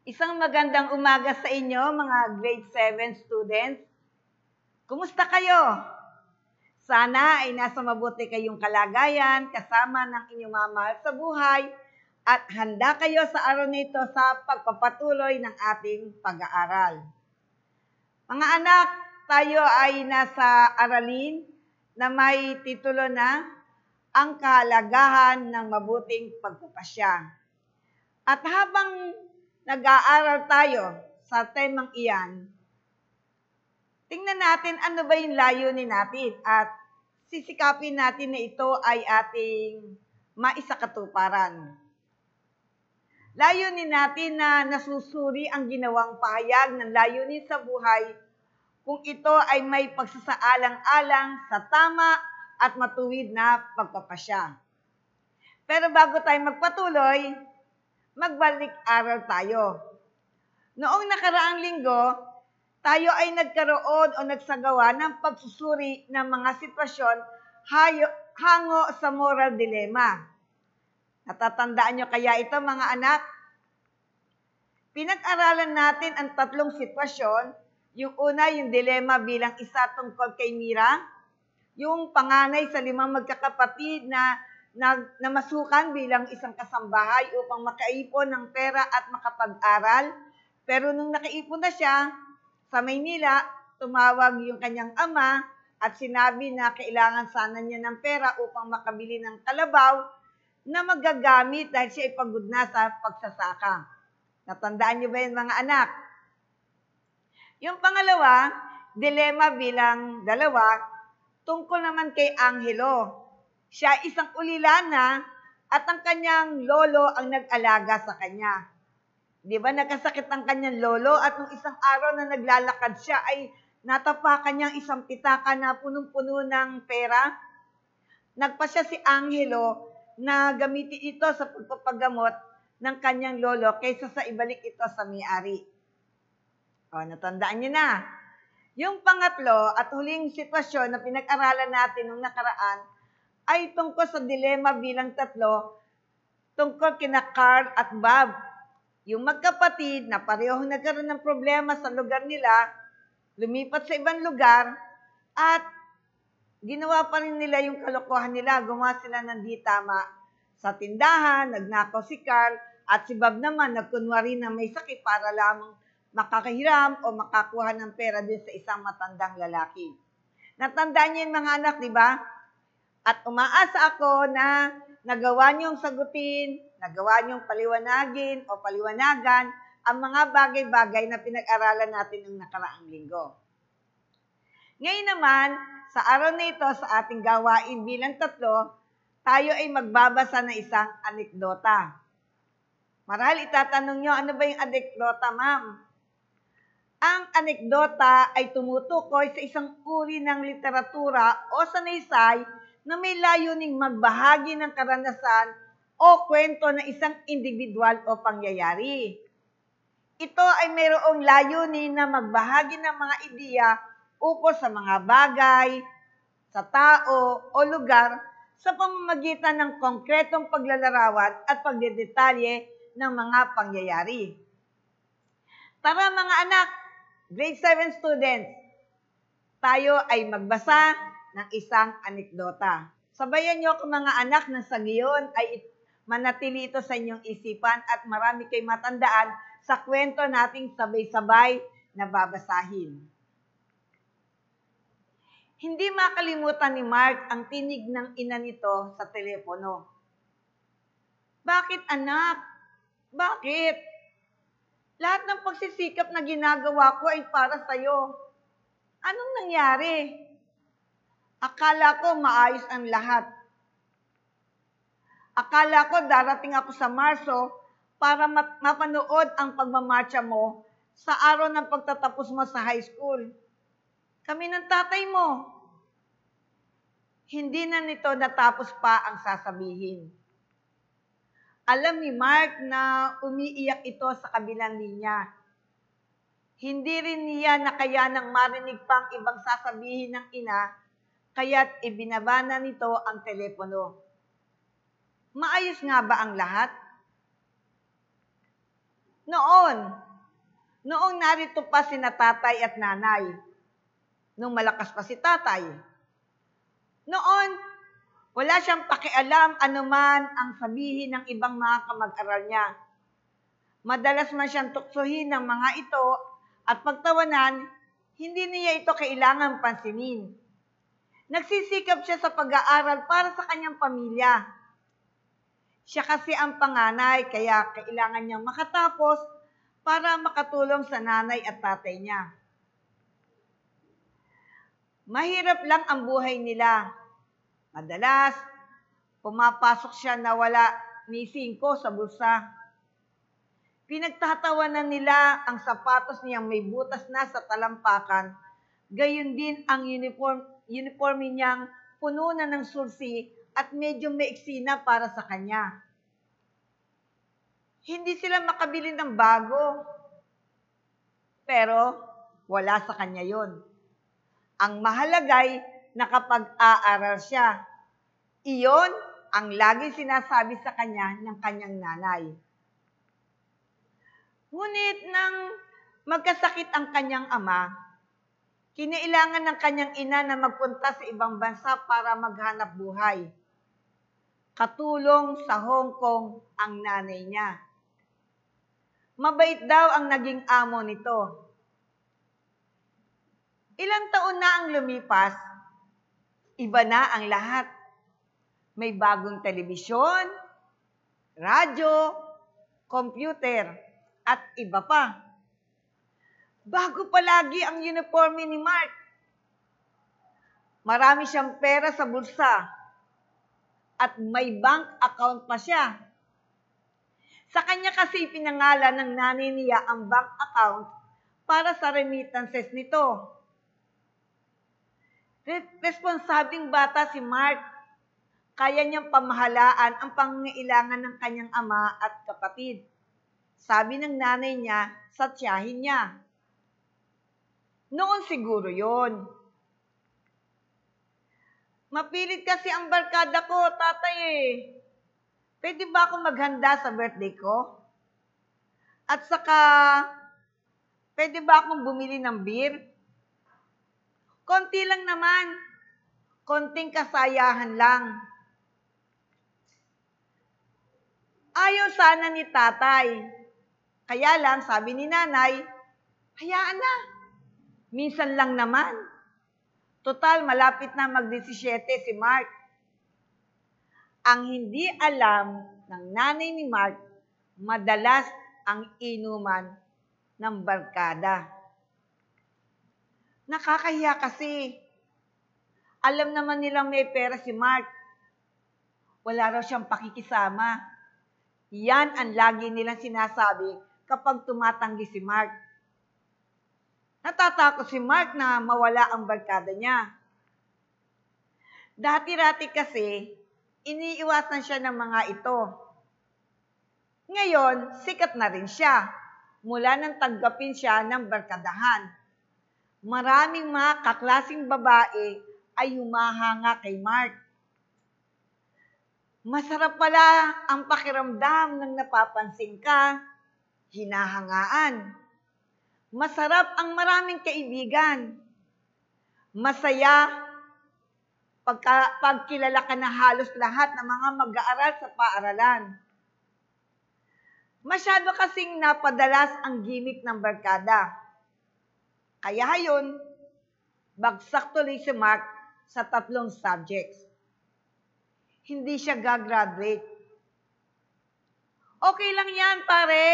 Isang magandang umaga sa inyo, mga grade 7 students. Kumusta kayo? Sana ay nasa mabuti kayong kalagayan, kasama ng inyong mga mahal sa buhay, at handa kayo sa araw nito sa pagpapatuloy ng ating pag-aaral. Mga anak, tayo ay nasa aralin na may titulo na ang kahalagahan ng mabuting pagpapasya. At habang nag-aaral tayo sa temang iyan, tingnan natin ano ba yung layunin natin at sisikapin natin na ito ay ating maisakatuparan. Layunin natin na nasusuri ang ginawang pahayag ng layunin sa buhay kung ito ay may pagsasaalang-alang sa tama at matuwid na pagpapasya. Pero bago tayo magpatuloy, magbalik-aral tayo. Noong nakaraang linggo, tayo ay nagkaroon o nagsagawa ng pagsusuri ng mga sitwasyon hango sa moral dilemma. Natatandaan nyo kaya ito, mga anak? Pinag-aralan natin ang tatlong sitwasyon. Yung una, yung dilema bilang isa tungkol kay Mira. Yung panganay sa 5 magkakapatid na namasukan bilang isang kasambahay upang makaipon ng pera at makapag-aral. Pero nung nakaipon na siya, sa Maynila, tumawag yung kanyang ama at sinabi na kailangan sana niya ng pera upang makabili ng kalabaw na magagamit dahil siya ay pagod na sa pagsasaka. Natandaan niyo ba yun, mga anak? Yung pangalawa, dilema bilang 2, tungkol naman kay Angelo. Siya isang ulilana at ang kanyang lolo ang nag-alaga sa kanya. Di ba nagkasakit ang kanyang lolo at nung isang araw na naglalakad siya ay natapakan niyang isang pitaka na punong-puno ng pera. Nagpasya si Angelo na gamitin ito sa pagpapagamot ng kanyang lolo kaysa sa ibalik ito sa may-ari. O, natandaan niyo na. Yung pangatlo at huling sitwasyon na pinag-aralan natin nung nakaraan ay tungkol sa dilema bilang 3, tungkol kina Carl at Bob. Yung magkapatid na parehong nagkaroon ng problema sa lugar nila, lumipat sa ibang lugar, at ginawa pa rin nila yung kalokohan nila. Gumawa sila ng di tama sa tindahan, nagnakaw si Carl, at si Bob naman nagkunwari na may sakit para lamang makakahiram o makakuha ng pera din sa isang matandang lalaki. Natandaan niyo yung mga anak, di ba? At umaasa ako na nagawa niyong sagutin, nagawa niyong paliwanagin o paliwanagan ang mga bagay-bagay na pinag-aralan natin ng nakaraang linggo. Ngayon naman, sa araw na ito, sa ating gawain bilang 3, tayo ay magbabasa ng isang anekdota. Marahil itatanong niyo, ano ba yung anekdota, ma'am? Ang anekdota ay tumutukoy sa isang uri ng literatura o sanaysay na may layuning magbahagi ng karanasan o kwento ng isang individual o pangyayari. Ito ay mayroong layunin na magbahagi ng mga ideya ukol sa mga bagay, sa tao o lugar sa pamamagitan ng konkretong paglalarawan at pagdedetalye ng mga pangyayari. Tara mga anak, grade 7 students, tayo ay magbasa ng isang anekdota. Sabayan niyo ako mga anak na sa ngayon ay manatili ito sa inyong isipan at marami kayong matandaan sa kwento nating sabay-sabay na babasahin. Hindi makalimutan ni Mark ang tinig ng ina nito sa telepono. Bakit anak? Bakit? Lahat ng pagsisikap na ginagawa ko ay para sa'yo. Anong nangyari? Akala ko maayos ang lahat. Akala ko darating ako sa Marso para mapanood ang pagmamarcha mo sa araw ng pagtatapos mo sa high school. Kami ng tatay mo. Hindi na nito natapos pa ang sasabihin. Alam ni Mark na umiiyak ito sa kabilang linya. Hindi rin niya nakayanang marinig pang ibang sasabihin ng ina, kaya't ibinaba na nito ang telepono. Maayos nga ba ang lahat? Noon, noong narito pa sina tatay at nanay, nung malakas pa si tatay. Noon, wala siyang pakialam anuman ang sabihin ng ibang mga kamag-aral niya. Madalas man siyang tuksohin ng mga ito at pagtawanan, hindi niya ito kailangang pansinin. Nagsisikap siya sa pag-aaral para sa kanyang pamilya. Siya kasi ang panganay, kaya kailangan niyang makatapos para makatulong sa nanay at tatay niya. Mahirap lang ang buhay nila. Madalas, pumapasok siya na wala ni 5 sa bulsa. Pinagtatawanan nila ang sapatos niyang may butas na sa talampakan. Gayon din ang uniforme niyang puno na ng sulsi at medyo maiksi na para sa kanya. Hindi sila makabili ng bago. Pero wala sa kanya yon. Ang mahalagay nakapag-aaral siya. Iyon ang lagi sinasabi sa kanya ng kanyang nanay. Ngunit nang magkasakit ang kanyang ama, kinailangan ng kanyang ina na magpunta sa ibang bansa para maghanap buhay. Katulong sa Hong Kong ang nanay niya. Mabait daw ang naging amo nito. Ilang taon na ang lumipas, iba na ang lahat. May bagong telebisyon, radyo, computer, at iba pa. Bago palagi ang uniforme ni Mark. Marami siyang pera sa bulsa at may bank account pa siya. Sa kanya kasi pinangalan ng nanay niya ang bank account para sa remittances nito. Responsabling bata si Mark. Kaya niyang pamahalaan ang pangangailangan ng kanyang ama at kapatid. Sabi ng nanay niya sa tiyahin niya. Noon siguro yon. Mapilit kasi ang barkada ko, tatay eh. Pwede ba akong maghanda sa birthday ko? At saka, pwede ba akong bumili ng beer? Konti lang naman. Konting kasayahan lang. Ayaw sana ni tatay. Kaya lang, sabi ni nanay, hayaan na. Minsan lang naman. Total, malapit na mag-17 si Mark. Ang hindi alam ng nanay ni Mark, madalas ang inuman ng barkada. Nakakahiya kasi. Alam naman nilang may pera si Mark. Wala raw siyang pakikisama. Yan ang lagi nilang sinasabi kapag tumatanggi si Mark. Natatakot si Mark na mawala ang barkada niya. Dati-rati kasi, iniiwasan siya ng mga ito. Ngayon, sikat na rin siya mula nang tanggapin siya ng barkadahan. Maraming mga kaklasing babae ay humahanga kay Mark. Masarap pala ang pakiramdam ng napapansin ka, hinahangaan. Masarap ang maraming kaibigan. Masaya pagkilala ka na halos lahat ng mga mag-aaral sa paaralan. Masyado kasing napadalas ang gimmick ng barkada. Kaya yun, bagsak tuloy si Mark sa 3 subjects. Hindi siya gagraduate. Okay lang yan, pare.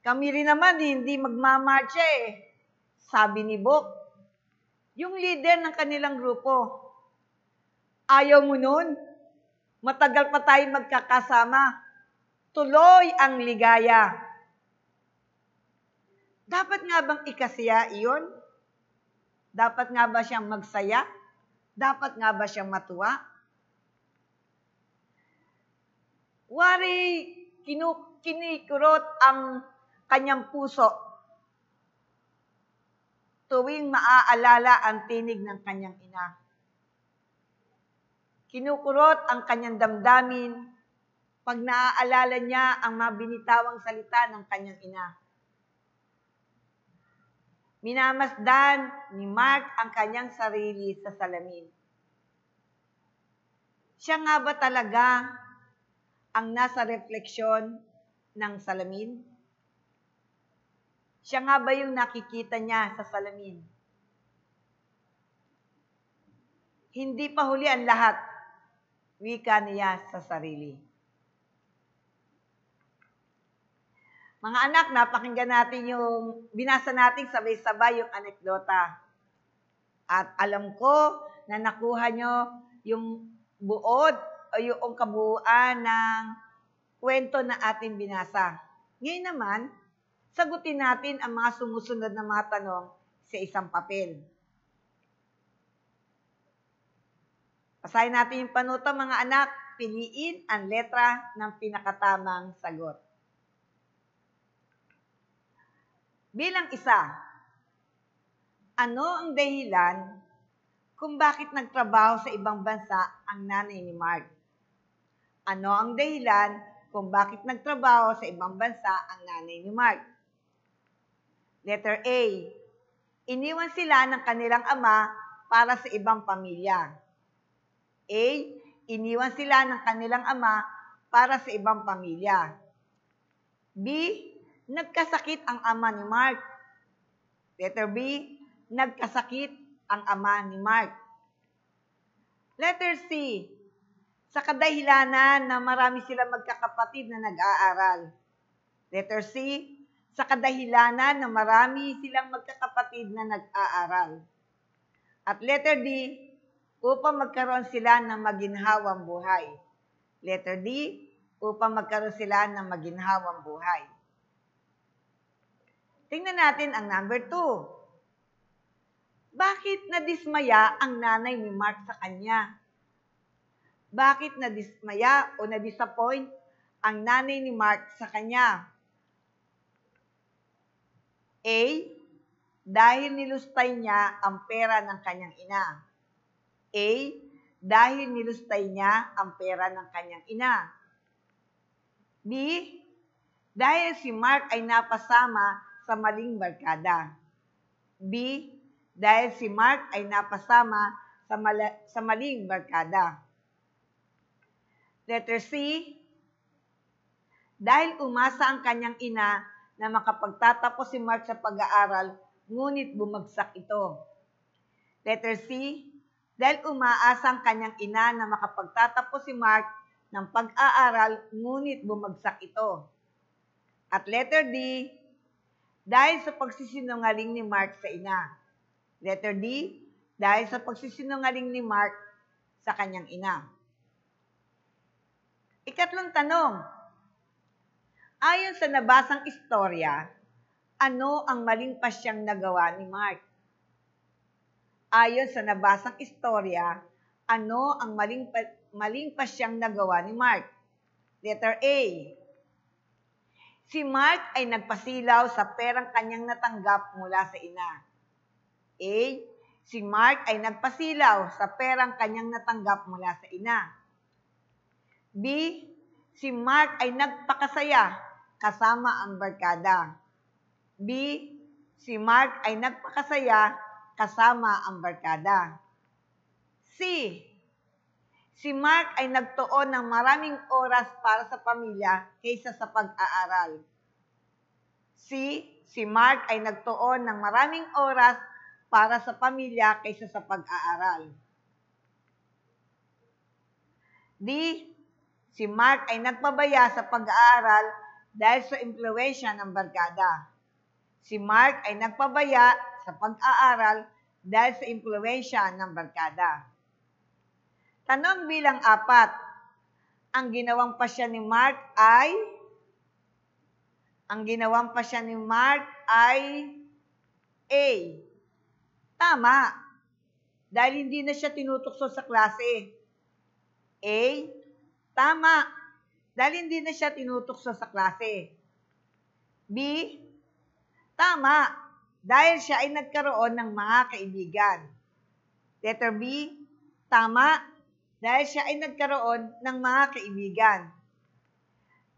Kami rin naman hindi magmamarcha eh. Sabi ni Bok, yung leader ng kanilang grupo. Ayaw mo nun? Matagal pa tayo magkakasama. Tuloy ang ligaya. Dapat nga bang ikasaya iyon? Dapat nga ba siyang magsaya? Dapat nga ba siyang matuwa? Wari, kinikurot ang kanyang puso tuwing maaalala ang tinig ng kanyang ina. Kinukurot ang kanyang damdamin pag naaalala niya ang mabinitawang salita ng kanyang ina. Minamasdan ni Mark ang kanyang sarili sa salamin. Siya nga ba talaga ang nasa refleksyon ng salamin? Siya nga ba yung nakikita niya sa salamin? Hindi pa huli ang lahat, wika niya sa sarili. Mga anak, napakinggan natin yung, binasa natin sabay-sabay yung anekdota. At alam ko na nakuha nyo yung buod o yung kabuuan ng kwento na ating binasa. Ngayon naman, sagutin natin ang mga sumusunod na mga tanong sa isang papel. Basahin natin yung panuto, mga anak. Piliin ang letra ng pinakatamang sagot. Bilang isa, ano ang dahilan kung bakit nagtrabaho sa ibang bansa ang nanay ni Mark? Ano ang dahilan kung bakit nagtrabaho sa ibang bansa ang nanay ni Mark? Letter A. Iniwan sila ng kanilang ama para sa ibang pamilya. A. Iniwan sila ng kanilang ama para sa ibang pamilya. B. Nagkasakit ang ama ni Mark. Letter B. Nagkasakit ang ama ni Mark. Letter C. Sa kadahilanan na marami silang magkakapatid na nag-aaral. Letter C. Sa kadahilanan na marami silang magkakapatid na nag-aaral. At letter D. Upang magkaroon sila ng maginhawang buhay. Letter D. Upang magkaroon sila ng maginhawang buhay. Tingnan natin ang number 2. Bakit nadismaya ang nanay ni Mark sa kanya? Bakit nadismaya o na-disappoint ang nanay ni Mark sa kanya? A. Dahil nilustay niya ang pera ng kanyang ina. A. Dahil nilustay niya ang pera ng kanyang ina. B. Dahil si Mark ay napasama sa maling barkada. B. Dahil si Mark ay napasama sa maling barkada. Letter C. Dahil umasa ang kanyang ina na makapagtatapos si Mark sa pag-aaral, ngunit bumagsak ito. Letter C. Dahil umaasa ang kanyang ina na makapagtatapos si Mark ng pag-aaral, ngunit bumagsak ito. At letter D. Dahil sa pagsisinungaling ni Mark sa ina. Letter D. Dahil sa pagsisinungaling ni Mark sa kanyang ina. Ikatlong tanong. Ayon sa nabasang istorya, ano ang maling pasyang nagawa ni Mark? Ayon sa nabasang istorya, ano ang maling pasyang nagawa ni Mark? Letter A. Si Mark ay nagpasilaw sa perang kanyang natanggap mula sa ina. A. Si Mark ay nagpasilaw sa perang kanyang natanggap mula sa ina. B. Si Mark ay nagpakasaya kasama ang barkada. B. Si Mark ay nagpakasaya kasama ang barkada. C. Si Mark ay nagtuon ng maraming oras para sa pamilya kaysa sa pag-aaral. C. Si Mark ay nagtuon ng maraming oras para sa pamilya kaysa sa pag-aaral. D. Si Mark ay nagpabaya sa pag-aaral dahil sa impluwensya ng barkada. Si Mark ay nagpabaya sa pag-aaral dahil sa impluwensya ng barkada. Tanong bilang 4. Ang ginawang pasya ni Mark ay A. Tama. Dahil hindi na siya tinutukso sa klase. A. Tama. Dahil hindi na siya tinutukso sa klase. B. Tama. Dahil siya ay nagkaroon ng mga kaibigan. Letter B. Tama. Dahil siya ay nagkaroon ng mga kaibigan.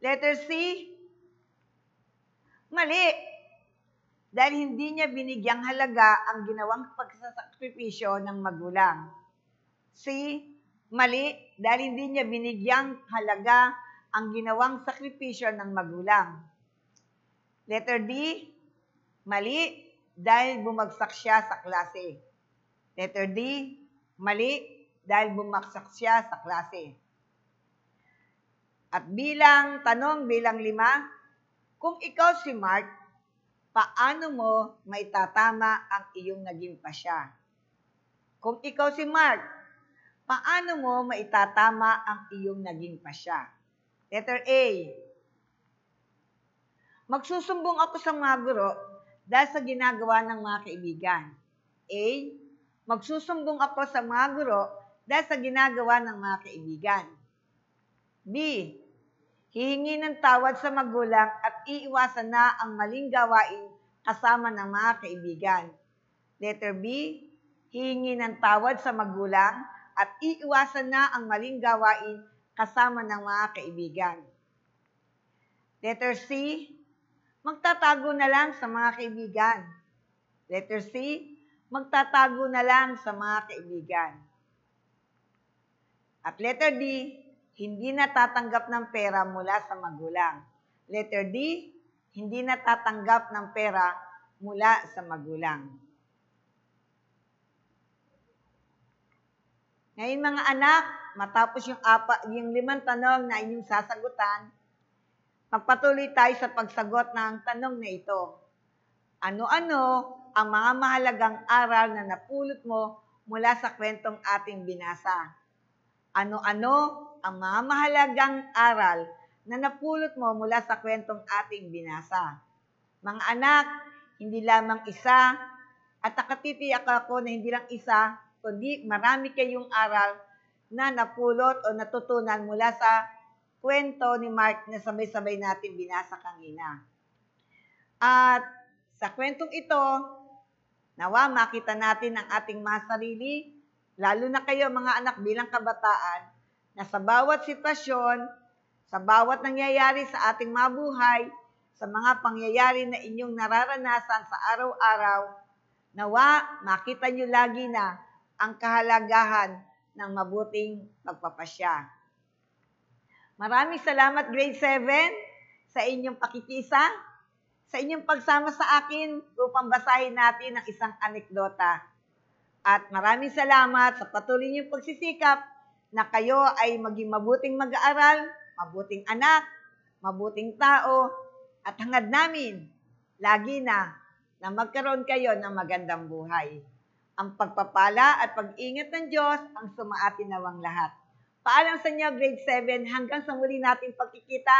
Letter C, mali. Dahil hindi niya binigyang halaga ang ginawang pagsasakripisyo ng magulang. C, mali. Dahil hindi niya binigyang halaga ang ginawang sakripisyo ng magulang. Letter D, mali. Dahil bumagsak siya sa klase. Letter D, mali. Dahil bumagsak siya sa klase. At bilang tanong, bilang 5, kung ikaw si Mark, paano mo maitatama ang iyong naging pasya? Kung ikaw si Mark, paano mo maitatama ang iyong naging pasya? Letter A, magsusumbong ako sa mga guro dahil sa ginagawa ng mga kaibigan. A, magsusumbong ako sa mga guro dahil sa ginagawa ng mga kaibigan. B, hihingi ng tawad sa magulang at iiwasan na ang maling gawain kasama ng mga kaibigan. Letter B, hihingi ng tawad sa magulang at iiwasan na ang maling gawain kasama ng mga kaibigan. Letter C, magtatago na lang sa mga kaibigan. Letter C, magtatago na lang sa mga kaibigan. At letter D, hindi natatanggap ng pera mula sa magulang. Letter D, hindi natatanggap ng pera mula sa magulang. Ngayon mga anak, matapos yung 5 tanong na inyong sasagutan, magpatuloy tayo sa pagsagot ng tanong na ito. Ano-ano ang mga mahalagang aral na napulot mo mula sa kwentong ating binasa? Ano-ano ang mga mahalagang aral na napulot mo mula sa kwentong ating binasa? Mga anak, hindi lamang isa, at nakatitiyak ako na hindi lang isa, kundi marami kayong aral na napulot o natutunan mula sa kwento ni Mark na sabay-sabay natin binasa kanina. At sa kwentong ito, nawa makita natin ang ating mga sarili, lalo na kayo mga anak bilang kabataan, na sa bawat sitwasyon, sa bawat nangyayari sa ating mga buhay, sa mga pangyayari na inyong nararanasan sa araw-araw, nawa makita nyo lagi na ang kahalagahan ng mabuting pagpapasya. Maraming salamat grade 7 sa inyong pakikisa, sa inyong pagsama sa akin upang basahin natin ang isang anekdota. At maraming salamat sa patuloy niyong pagsisikap na kayo ay maging mabuting mag-aaral, mabuting anak, mabuting tao, at hangad namin lagi na magkaroon kayo ng magandang buhay. Ang pagpapala at pag-ingat ng Diyos ang sumaatin nawang lahat. Paalam sa inyo, grade 7, hanggang sa muli nating pagkikita.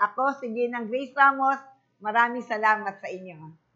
Ako si Ginang Grace Ramos. Maraming salamat sa inyo.